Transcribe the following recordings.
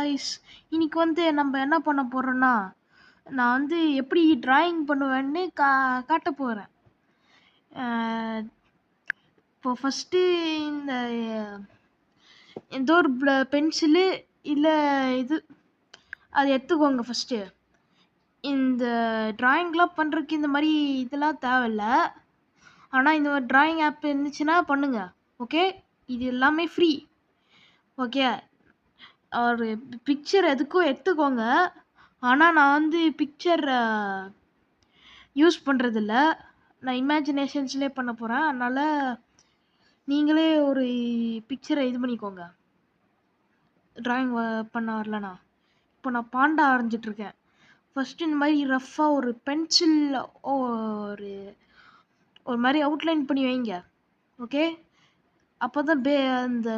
Guys, இன்னைக்கு வந்து நம்ம என்ன பண்ண போறோம்னா, நான் வந்து எப்படி டிராயிங் பண்ணுவேன்னு காட்ட போறேன். இப்போ ஃபஸ்ட்டு இந்த ஏதோ ஒரு பென்சிலு இல்லை இது அது எடுத்துக்கோங்க. ஃபஸ்ட்டு இந்த டிராயிங்லாம் பண்ணுறதுக்கு இந்த மாதிரி இதெல்லாம் தேவையில்ல. ஆனால் இந்த மாதிரி டிராயிங் ஆப் இருந்துச்சுன்னா பண்ணுங்க. ஓகே, இது எல்லாமே ஃப்ரீ. ஓகே, ஒரு பிக்சர் எதுக்கும் எடுத்துக்கோங்க. ஆனால் நான் வந்து பிக்சர் யூஸ் பண்ணுறதில்ல, நான் இமேஜினேஷன்ஸ்லேயே பண்ண போகிறேன். அதனால் நீங்களே ஒரு பிக்சரை இது பண்ணிக்கோங்க. டிராயிங் பண்ண வரலண்ணா. இப்போ நான் பாண்டா வரைஞ்சிட்ருக்கேன். ஃபஸ்ட்டு இந்த மாதிரி ரஃப்பாக ஒரு பென்சில் ஒரு ஒரு மாதிரி அவுட்லைன் பண்ணி வைங்க. ஓகே, அப்போ தான் அந்த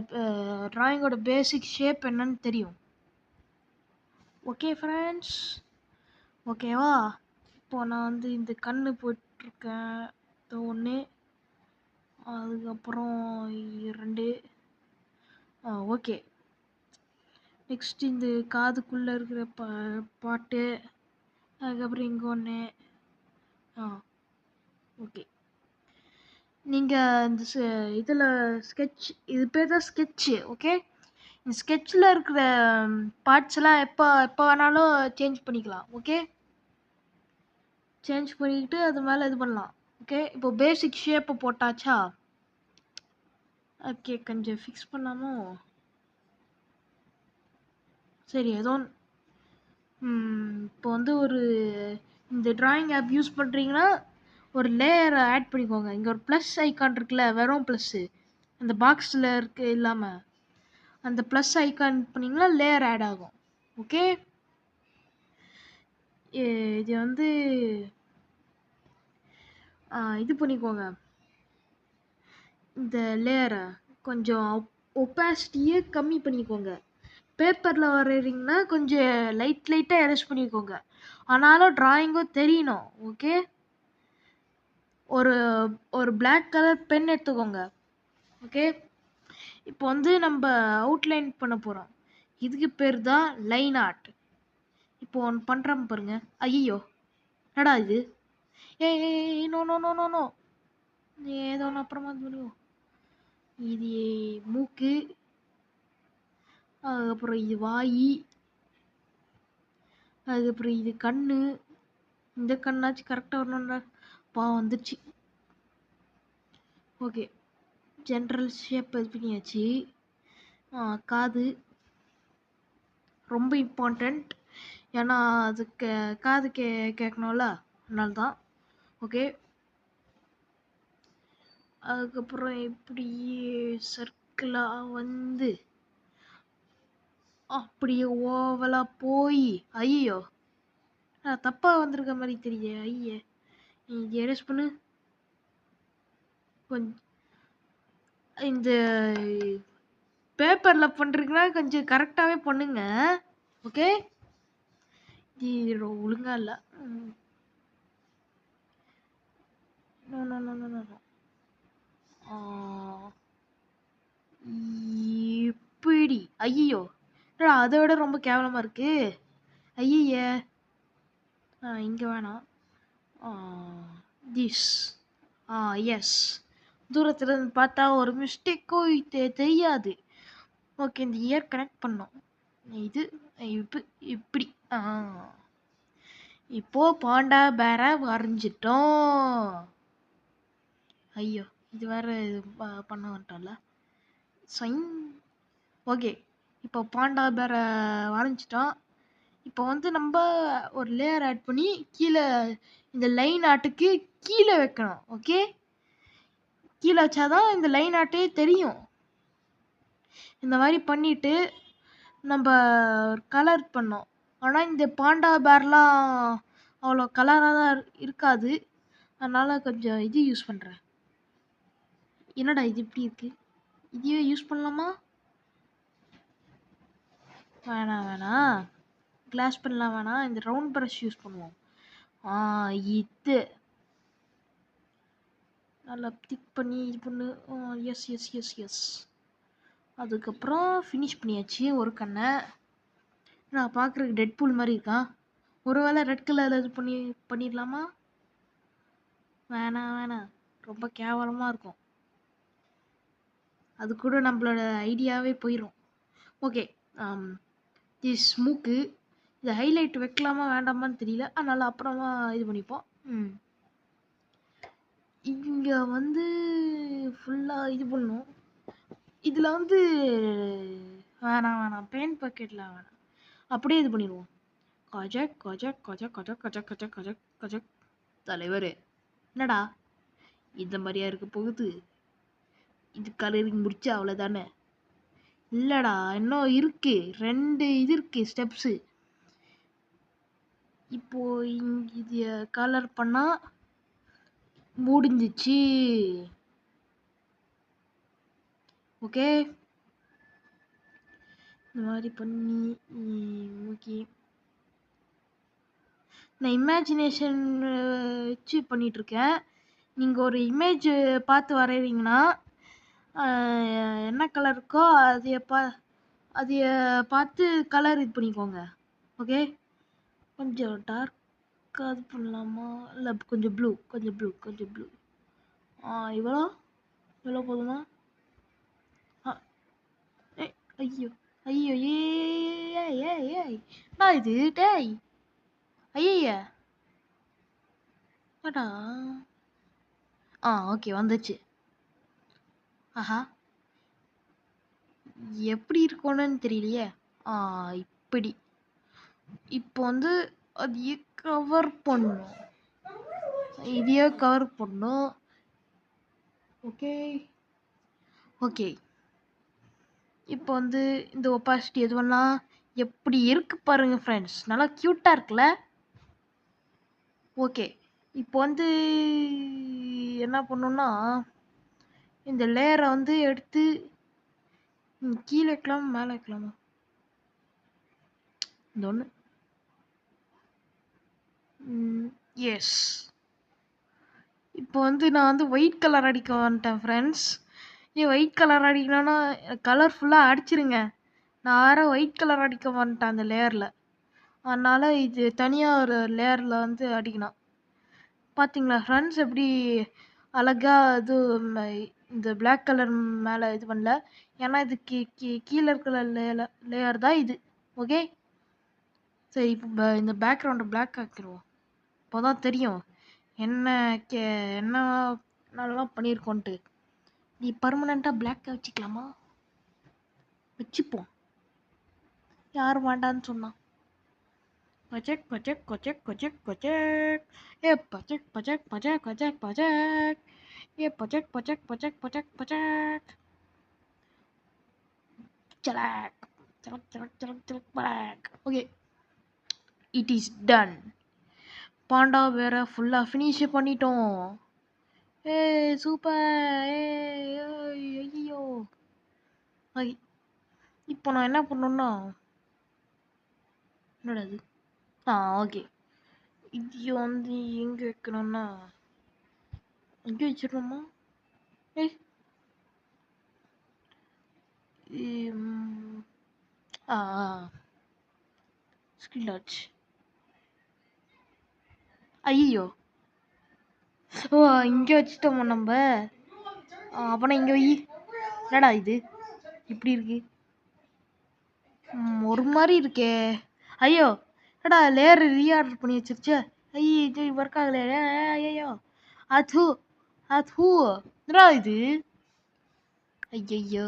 டிராயிங்கோட பேசிக் ஷேப் என்னன்னு தெரியும். ஓகே ஃப்ரெண்ட்ஸ், ஓகேவா? இப்போது நான் வந்து இந்த கண் போட்டிருக்கேன், இது ஒன்று, அதுக்கப்புறம் 2. ஓகே, நெக்ஸ்ட் இந்த காதுக்குள்ளே இருக்கிற பாட்டு, அதுக்கப்புறம் இங்கே ஒன்று. ஓகே, நீங்கள் இந்த இதில் ஸ்கெட்ச், இது பேர் தான் ஸ்கெட்சு. ஓகே, இந்த ஸ்கெட்சில் இருக்கிற பார்ட்ஸ் எல்லாம் எப்போ வேணாலும் சேஞ்ச் பண்ணிக்கலாம். ஓகே, சேஞ்ச் பண்ணிக்கிட்டு அது மேலே இது பண்ணலாம். ஓகே, இப்போ பேசிக் ஷேப்பை போட்டாச்சா? ஓகே, கொஞ்சம் ஃபிக்ஸ் பண்ணாமல் சரி. ஏதோ இப்போ வந்து ஒரு இந்த டிராயிங் ஆப் யூஸ் பண்ணுறீங்கன்னா ஒரு லேயரை ஆட் பண்ணிக்கோங்க. இங்கே ஒரு ப்ளஸ் ஐக்கான் இருக்குல்ல, வெறும் ப்ளஸ்ஸு, அந்த பாக்ஸில் இருக்கு இல்லாமல் அந்த ப்ளஸ் ஐக்கான் பண்ணிங்கன்னா லேயர் ஆட் ஆகும். ஓகே, இது வந்து இது பண்ணிக்கோங்க. இந்த லேயரை கொஞ்சம் ஒப்பாசிட்டியை கம்மி பண்ணிக்கோங்க. பேப்பரில் வரைகிறீங்கன்னா கொஞ்சம் லைட்டாக எரேஸ் பண்ணிக்கோங்க. ஆனாலும் டிராயிங்கும் தெரியணும். ஓகே, ஒரு பிளாக் கலர் பென் எடுத்துக்கோங்க. ஓகே, இப்போ வந்து நம்ம அவுட்லைன் பண்ண போகிறோம். இதுக்கு பேர் தான் லைன் ஆர்ட். இப்போ ஒன்று பண்ணுறோம் பாருங்க. ஐயோ, என்னடா இது? ஏய், no no no no no, ஏதோ ஒன்று அப்புறமா முடியும். இது மூக்கு, அதுக்கப்புறம் இது வாய், அதுக்கப்புறம் இது கண்ணு. இந்த கண்ணாச்சு கரெக்டாக வரணும்டா. வந்துடுச்சு. ஓகே, ஜென்ரல் ஷேப் இது பண்ணியாச்சு. காது ரொம்ப இம்பார்ட்டண்ட், ஏன்னா அதுக்கு காது கேட்கணும்ல, அதனால தான். ஓகே, அதுக்கப்புறம் இப்படி சர்க்கிளாக வந்து அப்படியே ஓவலாக போய், ஐயோ தப்பாக வந்திருக்க மாதிரி தெரியுது. ஐயே, இது எரேஸ் பண்ணு கொஞ்சம். இந்த பேப்பரில் பண்ணுறீங்கன்னா கொஞ்சம் கரெக்டாகவே பண்ணுங்க. ஓகே, இது ஒழுங்கா இல்லை. இப்படி ஐயோ, அதை விட ரொம்ப கேவலமாக இருக்கு. ஐய, இங்கே வேணாம். திஸ் எஸ், தூரத்தில் இருந்து பார்த்தா ஒரு மிஸ்டேக்கோ தெரியாது. ஓகே, இந்த இயர் கனெக்ட் பண்ணோம். இது இப்படி இப்போ பாண்டா பேரை வரைஞ்சிட்டோம். ஐயோ, இது வேற பண்ண வந்துட்டோம்ல. சைன். ஓகே, இப்போ பாண்டா பேரை வரைஞ்சிட்டோம். இப்போ வந்து நம்ம ஒரு லேயர் ஆட் பண்ணி கீழே இந்த லைன் ஆர்ட்டுக்கு கீழே வைக்கணும். ஓகே, கீழே வச்சாதான் இந்த லைன் ஆர்ட்டே தெரியும். இந்த மாதிரி பண்ணிட்டு நம்ம கலர் பண்ணோம். ஆனால் இந்த பாண்டா பேர்லாம் அவ்வளோ கலராக தான் இருக்காது. அதனால் கொஞ்சம் இது யூஸ் பண்ணுறேன். என்னடா இது இப்படி இருக்குது? இதையே யூஸ் பண்ணலாமா? வேணாம், கிளாஸ் பண்ணலாம் வேணாம். இந்த ரவுண்ட் ப்ரஷ் யூஸ் பண்ணுவோம். இது நல்லா திக் பண்ணி இது பண்ணு. Yes yes yes yes. அதுக்கப்புறம் ஃபினிஷ் பண்ணியாச்சு ஒரு கண்ணை. நான் பார்க்குறதுக்கு டெட்பூல் மாதிரி இருக்கான். ஒருவேளை ரெட் கலர் இது பண்ணிடலாமா? வேணாம் வேணாம், ரொம்ப கேவலமாக இருக்கும். அது கூட நம்மளோட ஐடியாவே போயிடும். ஓகே, ஸ்மூக்கு இது ஹைலைட் வைக்கலாமா வேண்டாமான்னு தெரியல, அதனால் அப்புறமா இது பண்ணிப்போம். இங்கே வந்து ஃபுல்லாக இது பண்ணும். இதில் வந்து வேணாம் பெயிண்ட் பக்கெட்லாம் வேணாம், அப்படியே இது பண்ணிடுவோம். கொஜக் கொஜக் கொஜக் கொஜக் கொஜக் கொஜக் கொஜக் கொஜக். தலைவர் என்னடா இந்த மாதிரியா இருக்க போகுது? இது கலரிங் முடிச்சா அவ்வளோதானே? இல்லைடா, இன்னும் இருக்கு, 2 இது இருக்கு ஸ்டெப்ஸு. இப்போ இது கலர் பண்ணா முடிஞ்சிச்சு. ஓகே, இந்த மாதிரி பண்ணி ஓகே. நான் இமேஜினேஷன் வச்சு பண்ணிகிட்ருக்கேன். நீங்கள் ஒரு இமேஜ் பார்த்து வரைவீங்கன்னா என்ன கலர் இருக்கோ அதைய பார்த்து கலர் இது பண்ணிக்கோங்க. ஓகே, கொஞ்சம் டார்க்காக இது பண்ணலாமா? இல்லை கொஞ்சம் ப்ளூ இவ்வளோ போதுமா? ஐயோ ஐயோ, ஏய் நான் இது டேய் ஐயா அடா. ஓகே, வந்துச்சு. ஆஹா, எப்படி இருக்கணும்னு தெரியலையே. இப்படி இப்போ வந்து அதையே கவர் பண்ணும், இதையே கவர் பண்ணும். ஓகே ஓகே, இப்போ வந்து இந்த ஒப்பாசிட்டி எதுவெல்லாம் எப்படி இருக்கு பாருங்க ஃப்ரெண்ட்ஸ், நல்லா க்யூட்டாக இருக்குல்ல? ஓகே, இப்போ வந்து என்ன பண்ணணும்னா இந்த லேயரை வந்து எடுத்து கீழே வைக்கலாமா மேலே வைக்கலாமா? இந்த ஒன்று. எஸ், இப்போ வந்து நான் வந்து ஒயிட் கலர் அடிக்க வந்துட்டேன் ஃப்ரெண்ட்ஸ். ஒயிட் கலர் அடிக்கணும்னா கலர்ஃபுல்லாக அடிச்சிருங்க. நான் வேறு ஒயிட் கலர் அடிக்க வந்துட்டேன் அந்த லேயரில், அதனால் இது தனியாக ஒரு லேயரில் வந்து அடிக்கணும். பார்த்தீங்களா ஃப்ரெண்ட்ஸ் எப்படி அழகாக இது இந்த பிளாக் கலர் மேலே இது பண்ணல, ஏன்னா இது கீழே இருக்கிற லேயர் தான் இது. ஓகே, சரி, இப்போ இந்த பேக்ரவுண்டை பிளாக் ஆக்கிடுவோம். இப்போ தான் தெரியும் என்ன என்னெல்லாம் பண்ணியிருக்கோன்ட்டு. நீ பர்மனெண்ட்டாக பிளாக்காக வச்சுக்கலாமா? வச்சுப்போம், யார் வேண்டான்னு சொன்னான்? பஜக் பஜக் கொஜக் கொஜக் கொஜக், பஜக் பஜக் பஜக் பஜக் பஜக், பஜக் பஜக் பஜக் பஜக் பஜக். சலக் சலக் சலக் சலக் சலக் பஜக். Okay, it is done. பாண்டா வேற ஃபுல்லாக ஃபினிஷ் பண்ணிட்டோம். சூப்பர். ஐயோ, இப்போ நான் என்ன பண்ணணும்னா என்னடா அது? ஓகே, இது வந்து எங்கே வைக்கணும்னா எங்கே வச்சிடணுமா? ஸ்கில்லாச். ஐயோ, இங்கே வச்சுட்டோமா நம்ம? அப்போனா இங்கே வை. என்னடா இது இப்படி இருக்கு? ஒரு மாதிரி இருக்கே. ஐயோ, என்னடா லேயர் ரீஆர்டர் பண்ணி வச்சிருச்சு. ஐயோ, இது ஒர்க் ஆகல. ஐயோ, அது என்னடா இது? ஐயோ,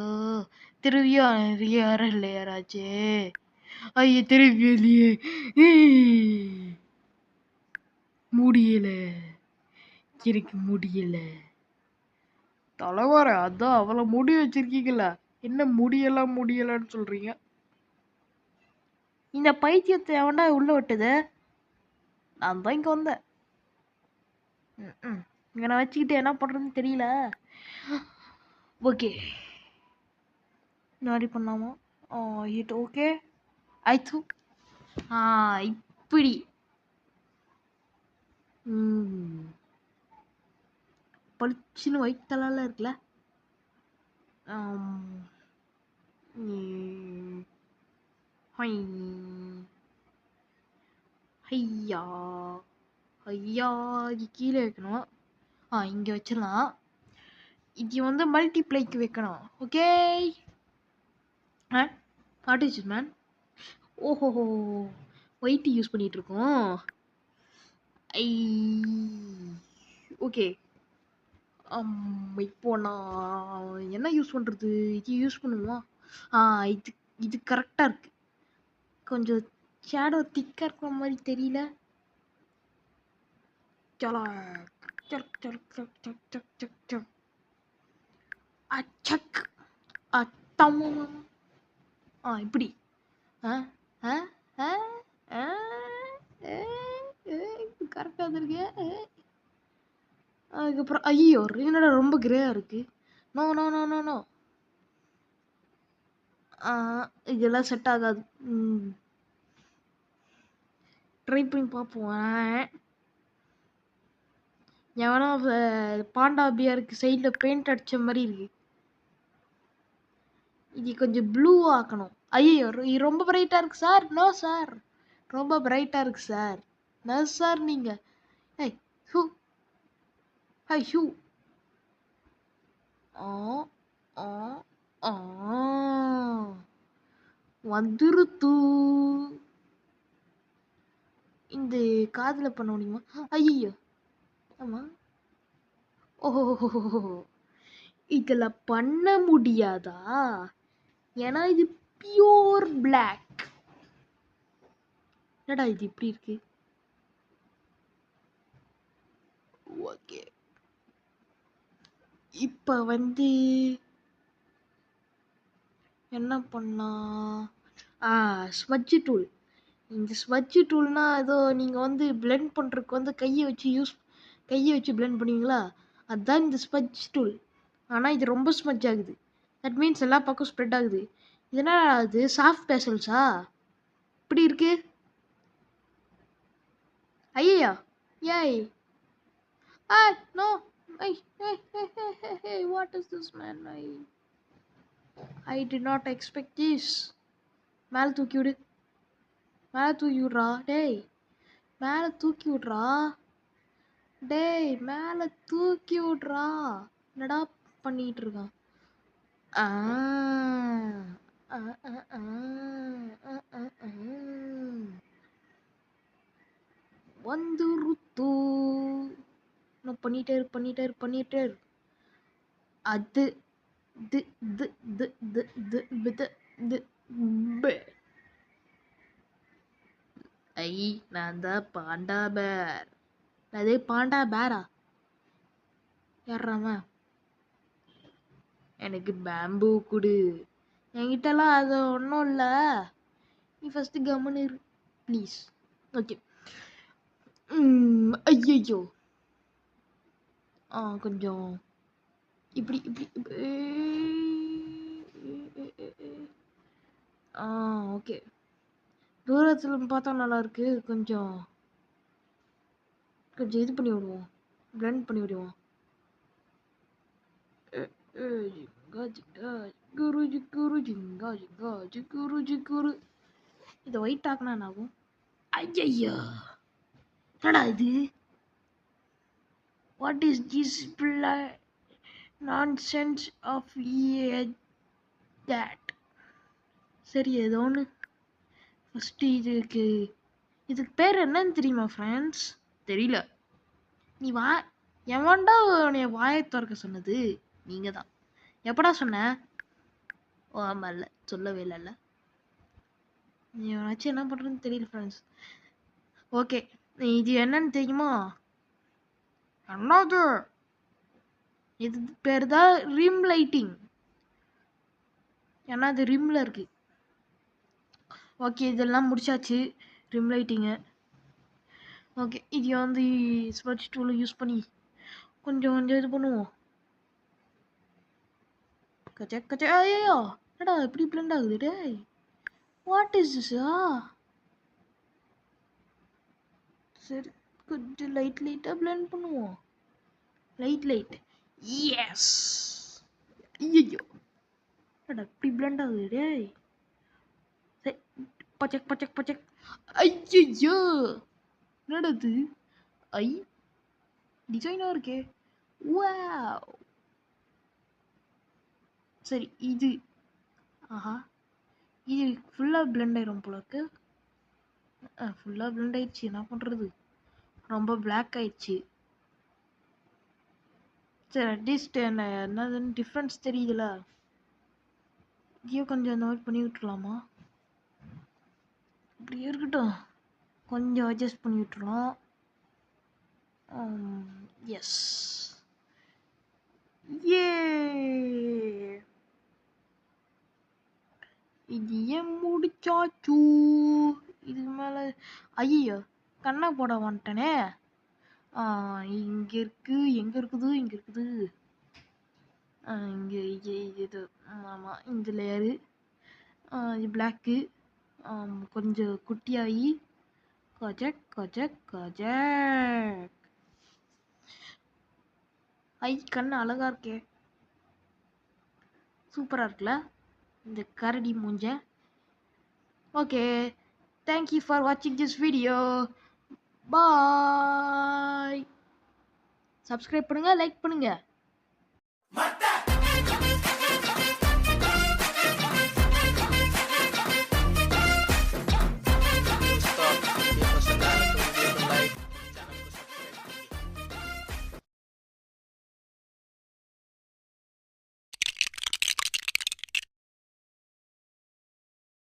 திரும்பியும் ரீஆர்டர் லேயர் ஆச்சு. ஐயோ, திரும்பியே முடியல, எனக்கு முடியல. தலைவர, அதான் அவ்வளோ முடி வச்சிருக்கீங்களா, என்ன முடியலன்னு சொல்றீங்க? இந்த பைத்தியத்தை எவன்டா உள்ள விட்டது? நான் தான் இங்கே வந்தேன். இங்கே நான் வச்சுக்கிட்டு என்ன பண்ணுறதுன்னு தெரியல. ஓகே, இந்த மாதிரி பண்ணாமா? It okay. ஐத்து இப்படி பளிச்சுன்னு ஒயிட் கலரில் இருக்குல்ல? ஹொய். ஹையா ஐயா, இது கீழே வைக்கணும். இங்கே வச்சிடலாம். இது வந்து மல்டிப்ளைக்கு வைக்கணும். Okay. What is it man? ஓஹோஹோ, ஒயிட் யூஸ் பண்ணிட்டு இருக்கோம். ஐ ஓகே. இப்போ நான் என்ன யூஸ் பண்ணுறது? இது யூஸ் பண்ணுவோம். இது இது கரெக்டாக இருக்கு. கொஞ்சம் ஷேடோ திக்காக இருக்கிற மாதிரி தெரியல. சலா சக் சக் சக் சக் சக் சக் சக் அச்சக் அத்தம். இப்படி கரெக்டாக வந்துருக்கு. அதுக்கப்புறம் ஐயோ, என்னடா ரொம்ப கிரேயா இருக்கு. No no no no no, இதெல்லாம் செட் ஆகாது. ட்ரை பண்ணி பார்ப்போம். எவனோ பாண்டா பியருக்கு சைடில் பெயிண்ட் அடித்த மாதிரி இருக்கு. இது கொஞ்சம் ப்ளூ ஆக்கணும். ஐயோ, ரொம்ப பிரைட்டாக இருக்கு சார். நோ சார், ரொம்ப பிரைட்டாக இருக்கு சார். நோ சார், நீங்கள் ஏய் ஹூ ஹை ஹூ. வந்துருத்து. இந்த காதில் பண்ண முடியுமா? ஐயோ, ஆமாம். ஓஹோ, இதில் பண்ண முடியாதா? ஏன்னா இது பியூர் பிளாக். என்னடா இது இப்படி இருக்கு? ஓகே, இப்போ வந்து என்ன பண்ணலாம்? Smudge tool. இந்த ஸ்மட்ஜ் டூல்னா ஏதோ நீங்கள் வந்து பிளெண்ட் பண்ணுறதுக்கு வந்து கையை வச்சு பிளெண்ட் பண்ணுவீங்களா? அதுதான் இந்த ஸ்மட்ஜ் டூல். ஆனால் இது ரொம்ப ஸ்மட்ஜ் ஆகுது. தட் மீன்ஸ் எல்லா பக்கம் ஸ்ப்ரெட் ஆகுது. இதனா அது சாஃப்ட் பேசல்ஸா இப்படி இருக்கு? ஐயா, ஏய் no. What is this man? I did not expect this. மேலே தூக்கி விடு, மேலே தூக்கி விட்றா. டேய் மேலே தூக்கி விட்றா. டேய் மேலே தூக்கி விட்றா. என்னடா பண்ணிட்டு இருக்கான்? வந்துருத்து. நான் பண்ணிட்டே இரு. அது து து து து து து து பே. நான் தான் பாண்டா பேர். அதே பாண்டா பேரா? யாராம? எனக்கு பேம்பு கொடு. என்கிட்டலாம் அது ஒன்றும் இல்லை. நீ ஃபஸ்ட்டு கம்முன்னு இரு ப்ளீஸ். ஓகே. ஐயோ, கொஞ்சம் இப்படி இப்படி. ஓகே. தூரத்தில் பார்த்தா நல்லா இருக்கு. கொஞ்சம் இது பண்ணி விடுவோம், பிளெண்ட் பண்ணி விடுவோம். குரு. இதை ஒயிட் ஆக்கினா என்ன ஆகும்? ஐயா, என்னடா இது? What is this nonsense of that? சரி, ஏதோ ஒன்று. ஃபஸ்ட்டு இதுக்கு பேர் என்னன்னு தெரியுமா ஃப்ரெண்ட்ஸ்? தெரியல. நீ எவன்டா உன்னைய வாயை திறக்க சொன்னது? நீங்கள் தான். எப்படா சொன்ன? ஆமாம், இல்லை சொல்லவே இல்லைல்ல. நீ வச்சு என்ன பண்ணுறதுன்னு தெரியல ஃப்ரெண்ட்ஸ். ஓகே, இது என்னன்னு தெரியுமா? என்னது இது? பேர் தான் ரிம் லைட்டிங். ஏன்னா அது ரிம்மில் இருக்குது. ஓகே, இதெல்லாம் முடிச்சாச்சு ரிம் லைட்டிங்கு. ஓகே, இது வந்து ஸ்மட்ச் டூலை யூஸ் பண்ணி கொஞ்சம் இது பண்ணுவோம். ஐயோ, என்னடா எப்படி பிளெண்ட் ஆகுது? டேய், வாட் இஸ் திஸ்? சரி, கொஞ்சம் லைட்டாக பிளெண்ட் பண்ணுவோம். லைட். எஸ். ஐயோ, என்னடா இப்படி பிளெண்ட் ஆகுது? டேய், பச்சக் பச்சக் பச்சக். ஐயையோ! என்னடா இது? ஐ! டிசைனா இருக்கே! வாவ்! சரி இது. ஆஹா! இது ஃபுல்லா பிளெண்ட் ஆயிரும் போல இருக்கு. ஃபுல்லா பிளெண்ட் ஆயிடுச்சு. என்ன பண்றது? ரொம்ப பிளாக் ஆயிடுச்சு. சரி அட்லீஸ்ட் என்னதுன்னு டிஃப்ரென்ஸ் தெரியுதுல. இதையும் கொஞ்சம் இந்த மாதிரி பண்ணி விட்டுருலாமா? இப்படியே இருக்கட்டும். கொஞ்சம் அட்ஜஸ்ட் பண்ணி விட்டுருலாம். எஸ். ஏ! இது ஏன் முடிச்சாச்சு? இதுக்கு மேல ஐயோ கண்ணை போட வந்துட்டனே. இங்க இருக்கு. எங்க இருக்குது? இங்க இருக்குது. இங்க இது ஆமா இந்த லேயரு. இது பிளாக்கு. கொஞ்சம் குட்டியாகி கஜக் கஜக் கஜக். ஐ கண்ணு அழகா இருக்கே. சூப்பரா இருக்குல்ல இந்த கரடி மூஞ்ச. ஓகே, தேங்க்யூ ஃபார் வாட்சிங் திஸ் வீடியோ. பாய். சப்ஸ்கிரைப் பண்ணுங்க, லைக் பண்ணுங்க.